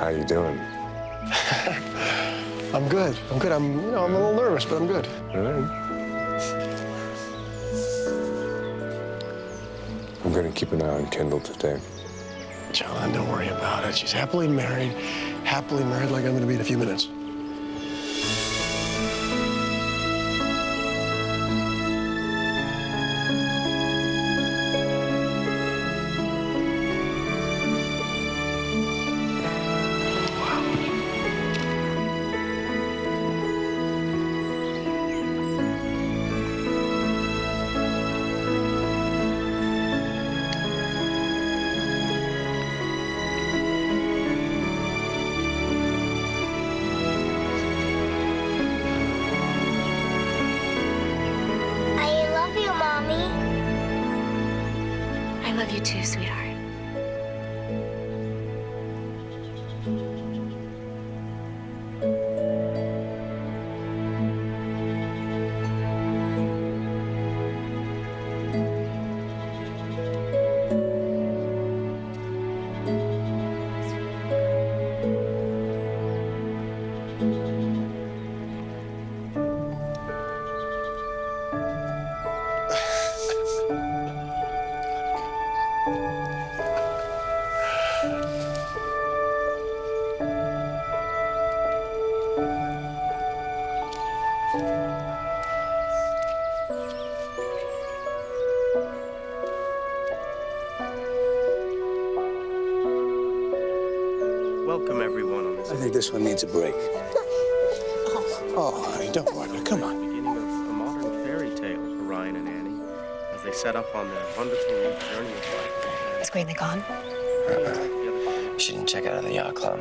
How you doing? I'm good. I'm a little nervous, but I'm good. All right. I'm gonna keep an eye on Kendall today. John, don't worry about it. She's happily married like I'm gonna be in a few minutes. I love you too, sweetheart. Welcome, everyone, on this. I think this one needs a break. Oh, honey, don't worry. Come on. Beginning of a modern fairy tale for Ryan and Annie as they set off on their wonderful new journey of life. Is Greenlee gone? She didn't check out of the yacht club,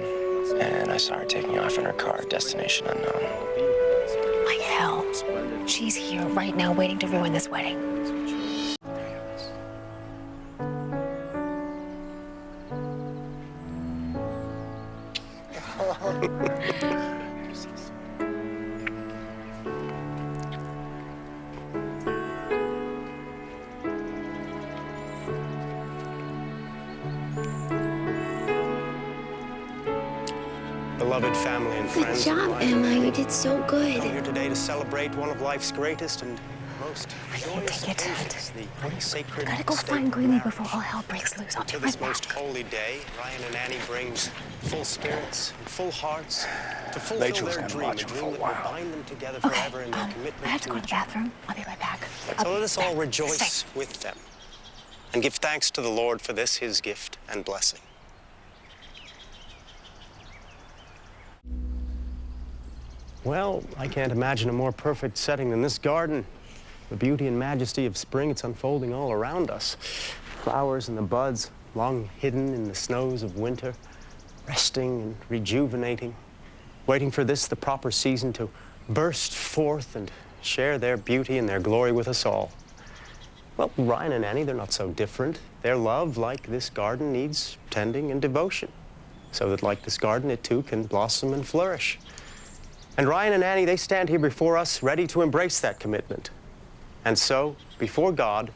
and I saw her taking off in her car, destination unknown. Like hell. She's here right now waiting to ruin this wedding. Beloved family and friends. Good job, Emma. You did so good. I'm here today to celebrate one of life's greatest and most joyous take it. occasions, the sacred Gotta go find Greenlee before all hell breaks loose. I'll be To right this most back. holy day, Ryan and Annie brings full spirits and full hearts to fulfill Rachel's their gonna dream, watch a him dream for a that will while. bind them together Okay, forever in their I commitment have to go to the each other. bathroom. I'll be right back. So let us all Stay. rejoice with them and give thanks to the Lord for this, his gift and blessing. Well, I can't imagine a more perfect setting than this garden. The beauty and majesty of spring, it's unfolding all around us. Flowers and the buds, long hidden in the snows of winter, resting and rejuvenating, waiting for this, the proper season, to burst forth and share their beauty and their glory with us all. Well, Ryan and Annie, they're not so different. Their love, like this garden, needs tending and devotion, so that, like this garden, it too can blossom and flourish. And Ryan and Annie, they stand here before us ready to embrace that commitment. And so, before God,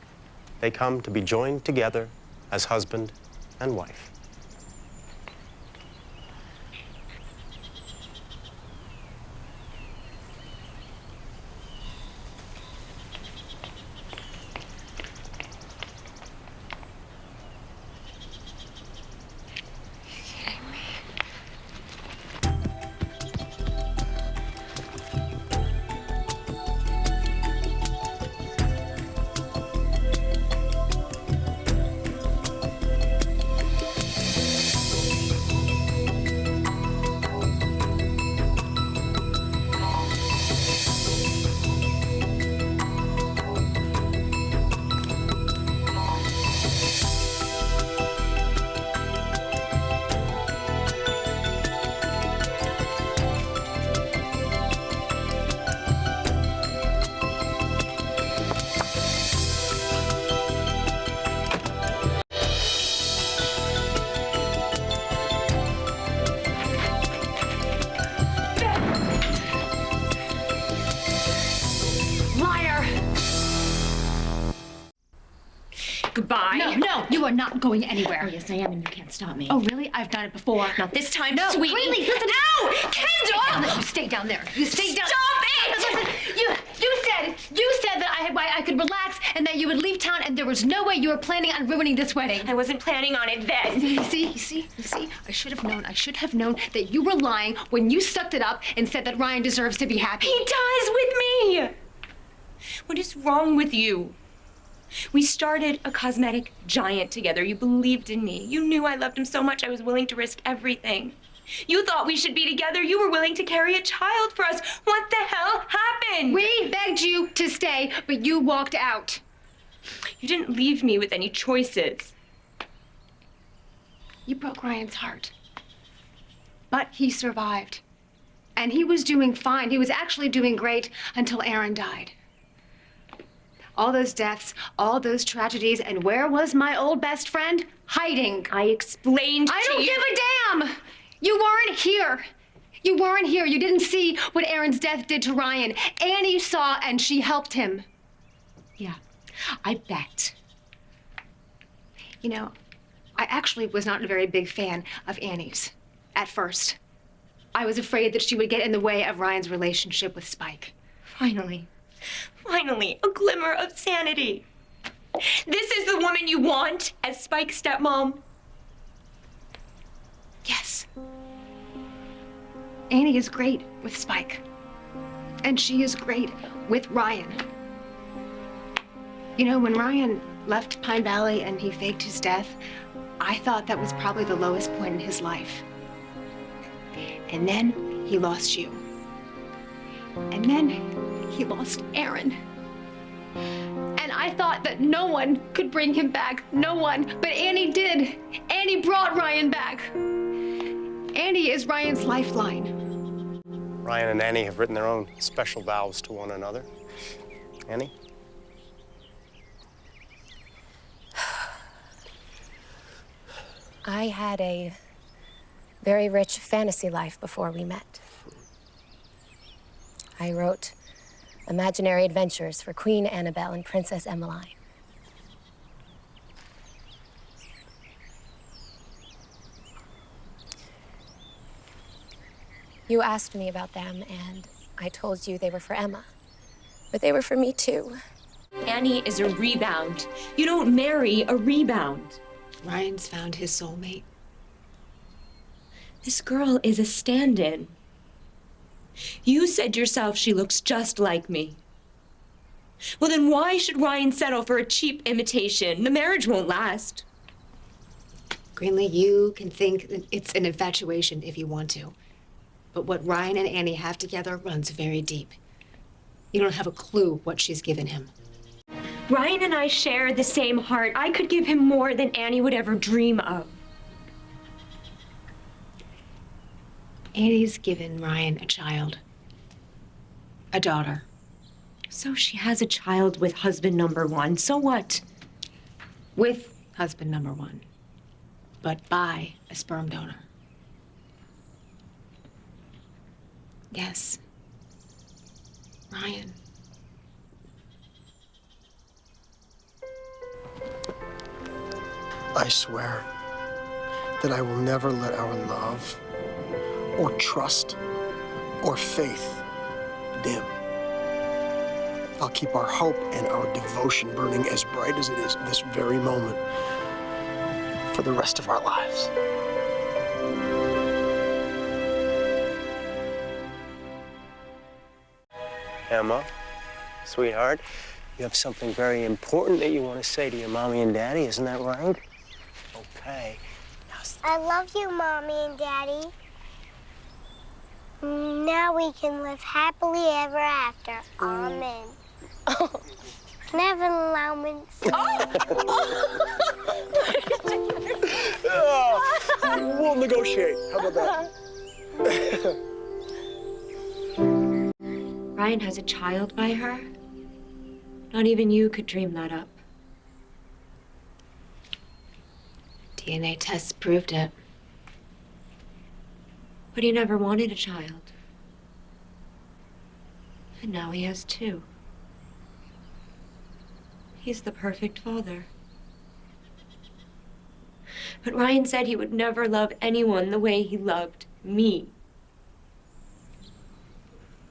they come to be joined together as husband and wife. Goodbye. No, you are not going anywhere. Oh, yes, I am, and you can't stop me. Oh, really? I've done it before. Not this time, No, sweetie. Greenlee, listen. Ow! Kendall! You stay down there. You stay down. Stop it! Listen, you said that I could relax and that you would leave town, and there was no way you were planning on ruining this wedding. I wasn't planning on it then. You see? I should have known that you were lying when you sucked it up and said that Ryan deserves to be happy. He does with me. What is wrong with you? We started a cosmetic giant together. You believed in me. You knew I loved him so much I was willing to risk everything. You thought we should be together. You were willing to carry a child for us. What the hell happened? We begged you to stay, but you walked out. You didn't leave me with any choices. You broke Ryan's heart. But he survived. And he was doing fine. He was actually doing great until Aaron died. All those deaths, all those tragedies, and where was my old best friend? Hiding. I explained to you. I don't give a damn! You weren't here. You weren't here. You didn't see what Aaron's death did to Ryan. Annie saw, and she helped him. Yeah, I bet. You know, I actually was not a very big fan of Annie's at first. I was afraid that she would get in the way of Ryan's relationship with Spike. Finally, a glimmer of sanity. This is the woman you want as Spike's stepmom? Yes. Annie is great with Spike. And she is great with Ryan. You know, when Ryan left Pine Valley and he faked his death, I thought that was probably the lowest point in his life. And then he lost you. And then he lost Aaron. And I thought that no one could bring him back. No one. But Annie did. Annie brought Ryan back. Annie is Ryan's lifeline. Ryan and Annie have written their own special vows to one another. Annie? I had a very rich fantasy life before we met. I wrote imaginary adventures for Queen Annabelle and Princess Emmeline. You asked me about them, and I told you they were for Emma. But they were for me, too. Annie is a rebound. You don't marry a rebound. Ryan's found his soulmate. This girl is a stand-in. You said yourself she looks just like me. Well, then why should Ryan settle for a cheap imitation? The marriage won't last. Greenlee, you can think that it's an infatuation if you want to. But what Ryan and Annie have together runs very deep. You don't have a clue what she's given him. Ryan and I share the same heart. I could give him more than Annie would ever dream of. Annie's given Ryan a child. A daughter. So she has a child with husband number one. So what? With husband number one. But by a sperm donor. Yes. Ryan. I swear that I will never let our love or trust or faith dim. I'll keep our hope and our devotion burning as bright as it is this very moment for the rest of our lives. Emma, sweetheart, you have something very important that you want to say to your mommy and daddy, isn't that right? Okay. I love you, Mommy and Daddy. Now we can live happily ever after. Amen. Never allow me We'll negotiate. How about that? Ryan has a child by her. Not even you could dream that up. DNA tests proved it. But he never wanted a child. And now he has two. He's the perfect father. But Ryan said he would never love anyone the way he loved me.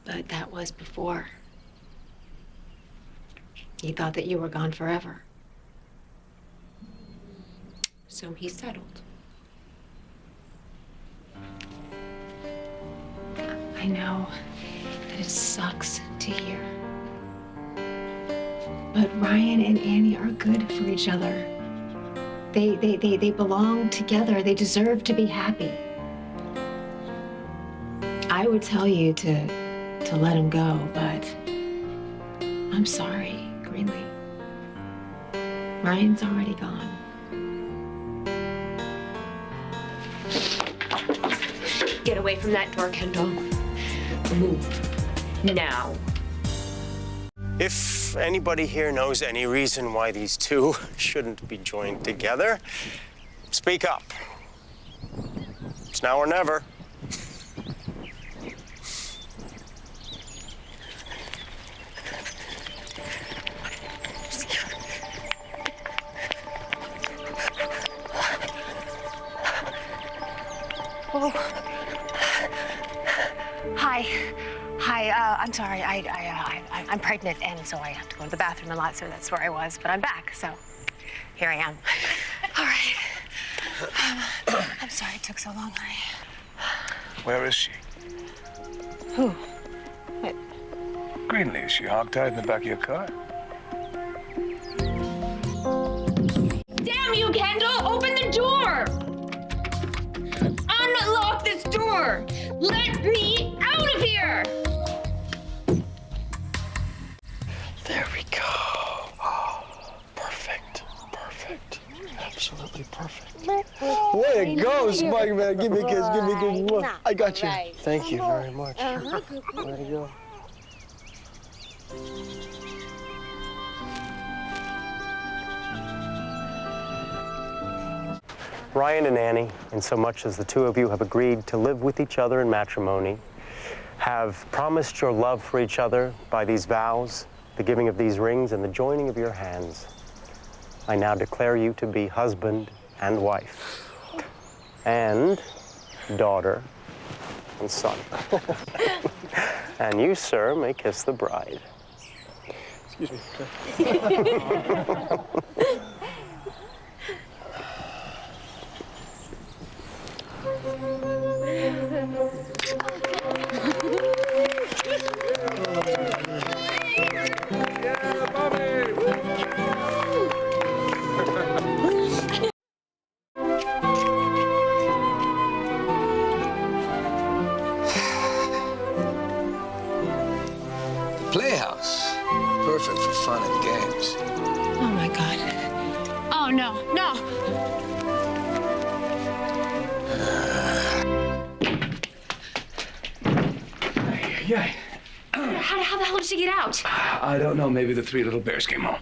But that was before. He thought that you were gone forever. So he settled. I know that it sucks to hear. But Ryan and Annie are good for each other. They belong together. They deserve to be happy. I would tell you to let him go, but I'm sorry, Greenlee. Ryan's already gone. Get away from that door, Kendall. Move. Now. If anybody here knows any reason why these two shouldn't be joined together, speak up. It's now or never. Oh. Hi. I'm sorry. I'm pregnant, and so I have to go to the bathroom a lot, so that's where I was. But I'm back, so here I am. All right. I'm sorry it took so long, honey. Where is she? Who? What? Greenlee. Is she hogtied in the back of your car? Damn you, Kendall! Open the door! Unlock this door! Let me out of here! There we go. Oh, perfect. Absolutely perfect. Way it goes, Spike Man. Give me a kiss. Give me a kiss. I got you. Thank you very much. There you go. Ryan and Annie, in so much as the two of you have agreed to live with each other in matrimony, have promised your love for each other by these vows, the giving of these rings, and the joining of your hands, I now declare you to be husband and wife, and daughter and son. And you, sir, may kiss the bride. Excuse me. Playhouse. Perfect for fun and games. Oh my God. Oh no. Yeah. How the hell did she get out? I don't know. Maybe the three little bears came home.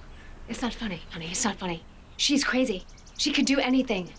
It's not funny, honey. It's not funny. She's crazy. She could do anything.